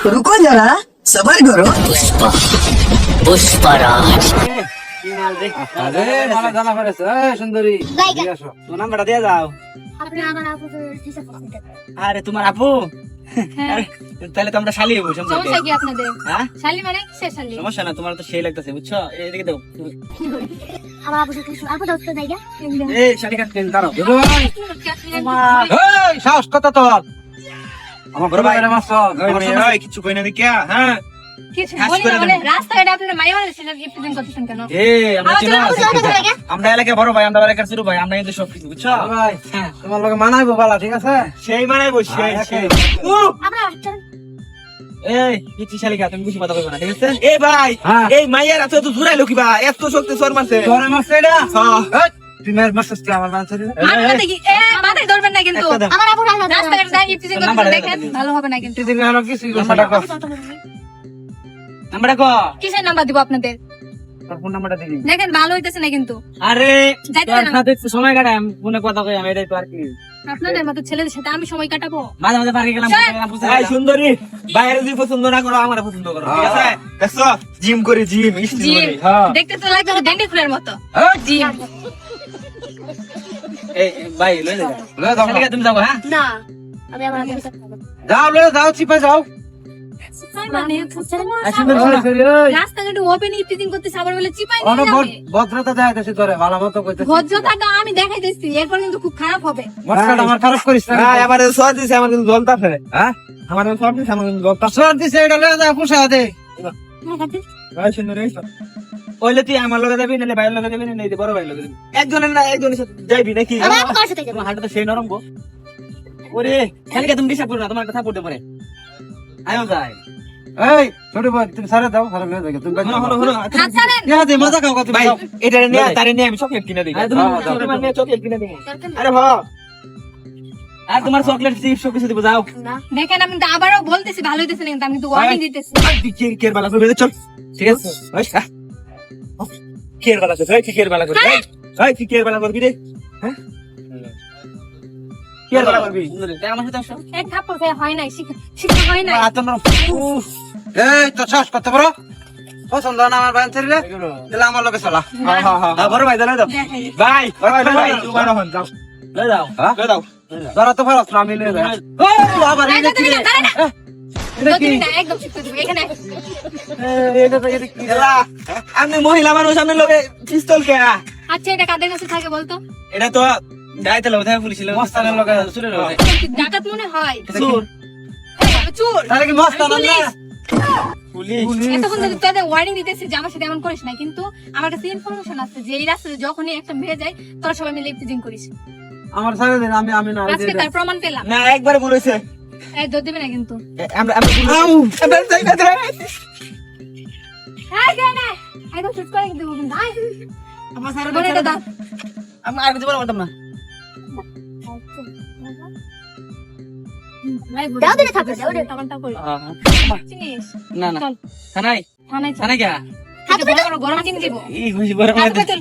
रुको जरा सबर करो। पुष्पराज আরে মালা জানা করেছে সুন্দরী তো নাম্বারটা দিয়ে যাও। আরে তোমার আপু আরে, তাহলে তো আমরা শালি হবো সম্পর্কে। সমস্যা কি আপনাদের? হ্যাঁ শালি মানে সে শালি। সমস্যা না, তোমার তো সেই লাগতেছে বুঝছো। এদিকে দাও আমার আপু সাথে আপু দাও তো জায়গা। এই শালি কাটতে দাঁড়াও। এই সাহস কত তোর? আমার বড় ভাই ওই কিছু কই না দেখি হ্যাঁ কিছু হাস বলি করে না দেন। মানে রাস্তায় আপনারা মাইয়া মানুষের গিফট দিন করতেছেন কেন? আমরা চিনো আমার আছি। তো আপনাদের লাগে। আমরা এলাকায় বড় ভাই, আমরা এলাকার ছোট ভাই, আমরা কিন্তু সব কিছু বুঝছো। ভাই তোমার লগে মানাইবো বালা ঠিক আছে? সেই মানাইবো সেই সেই। আপনারা এই কিছু শালিকা তুমি কিছু কথা বলবে না ঠিক আছে। এই ভাই হ্যাঁ। এই মাইয়ার এত তো জুড়াইলো কি ভাই, এত শক্তি সর মারছে। তোরে মারছে এটা? হ্যাঁ। এই, তুই মেয়ের মারছিস কি আমার বাচ্চারে? মাথা দেখি এ মাথায় ধরবেন না কিন্তু। একটা দাও। আমার আপু রাস্তাঘাটে দাঁড়িয়ে গিফট দিন নাম্বার করতেছেন দাও, দেখেন দাও। ভালো হবে না কিন্তু। তুই দিন কিছু নাম্বারটা কর। নাম্বারটা কর। কিসের নাম্বার দিব আপনাদের? তোর ফোন নাম্বারটা দিবি। দেখেন ভালো হইতেছে না কিন্তু। আরে যাইতে তোর না। সাথে একটু সময় কাটাই, আমি ফোনে কথা কই, আমি এটাই তো আর কি। আপনাদের মতো ছেলেদের সাথে আমি সময় কাটাবো। মাঝে মাঝে পার্কে গেলাম, চল। গেলাম, বুঝতে পারলাম। এই সুন্দরী বাইরে যদি পছন্দ না করো আমার পছন্দ করো ঠিক আছে। দেখছো জিম করি জিম স্টিল জিম করি। হ্যাঁ দেখতে তো লাগছে ডেন্ডি ফুলের মতো। এই, জিম এই ভাই লয়ে যাও। লয়ে যাও। শালিকা তুমি যাও হ্যাঁ। না আমি আমার আপুর সাথে খাবো। যাও লয়ে যাও চিপে যাও। মানে আর সুন্দরী শোনো। রাস্তাঘাটে ওপেন ইফটিজিং করতেছে আবার বলে চিপাই নিয়ে অনেক যাবে। ভদ্রতা দেখাইতেছি তোরে ভালো মতো কইতেছি। ভদ্রতাটা আমি দেখাইতেছি এরপর কিন্তু খুব খারাপ হবে। মশলাটা আমার খারাপ করিস না। হ্যাঁ আমার সর দিছে, আমার কিন্তু জ্বলতাছে। হ্যাঁ আমার সর দিছে, আমার কিন্তু জ্বলতাছে। সর দিছে এটা লয়ে যা পুষা দে। ভাই সুন্দরী ওইলে তুই আমার লগে যাবি নালে ভাইয়ের লগে যাবি না এই বড় ভাইয়ের লগে যাবি। একজনের না একজনের সাথে যাইবি নাকি? আমার আপু কার সাথে যাবে? তোমার হাঁটা তো সেই নরম গো। ওরে শালিকা তুমি ডিস্টার্ব করো না, তোমার একটা সাপোর্ট দেবো রে। আয়ো যাই। এই ছোট ভাই তুমি সারা দাও সারা লয়ে যাও তুমি হলো হলো হলো। হাত ছাড়েন। ইয়া দে মজা খাও কত ভাই দাও। এটা নিয়ে তারে নিয়ে আমি চকলেট কিনে দিই। হ্যাঁ, দাও, তোমার নিয়ে চকলেট কিনে দিই। দরকার নেই। আরে ভাই আর তোমার চকলেট চিপস সব কিছু দিব যাও। দেখেন আমি কিন্তু আবারও বলতেছি ভালো হইতেছে না কিন্তু আমি কিন্তু ওয়ার্নিং দিতেছি। কের বালা করবে চল ঠিক আছে। ওই কের বালা করবে, এই কের বালা করবে, এই কের বালা করবি রে হ্যাঁ কের বালা করবি আমার সাথে আসো। এক থাপ্পড় খেয়ে হয় নাই শিক্ষা হয় নাই। এই তো চাষ করতে পারো পছন্দ না আমার ভাই ছেড়ে তাহলে আমার লগে চলা। হ্যাঁ বড় ভাই দাও দেখাই। ভাই ভাই তোমার হন যাও লয়ে যাও হ্যাঁ? লয়ে যাও। ধরা তো পারো না আমি লয়ে যাই। ও আবার এই এটা তো কি তুমি রে? না, দাঁড়া না। এটা কি? তুমি না, একদম শিক্ষা দিবে এখানে। এটা তো এটা কি রে? এলা, আপনি মহিলা মানুষ আপনার লগে পিস্তল কে? আচ্ছা এটা কাদের কাছে থাকে বলতো? এটা তো দাইতে লগে থাকে পুলিশ লগে মস্তানের লগে চুরে লগে ডাকাত মনে হয়। চোর চোর। তাহলে কি মস্ত না না? পুলিশ এতক্ষণ ধরে তোদের ওয়ার্নিং দিতেছি যে আমার সাথে এমন করিস না কিন্তু আমার কাছে ইনফরমেশন আছে যে এই রাস্তায় যখনই একটা মেয়ে যায় তোরা সবাই মিলে ইফটিজিং করিস। আমার সারা দিন আমি আমি না আজকে তার প্রমাণ পেলাম। না একবারে বলেছে এই দৌড় দিবি না কিন্তু। আমরা আমরা আমরা যাই না হ্যাঁ কেন না একদম শুট করে কিন্তু বলুন ভাই আমার সারা বলে এটা দাও। আমি আর কিছু বলতাম না। দাও দিলে থাকবে দাও রে টমেটো করি চিনিস না না চল থানাই থানায় চল থানাই কে হাত ধরে গরম চিনি দিব এই খুশি বড় হাত ধরে চল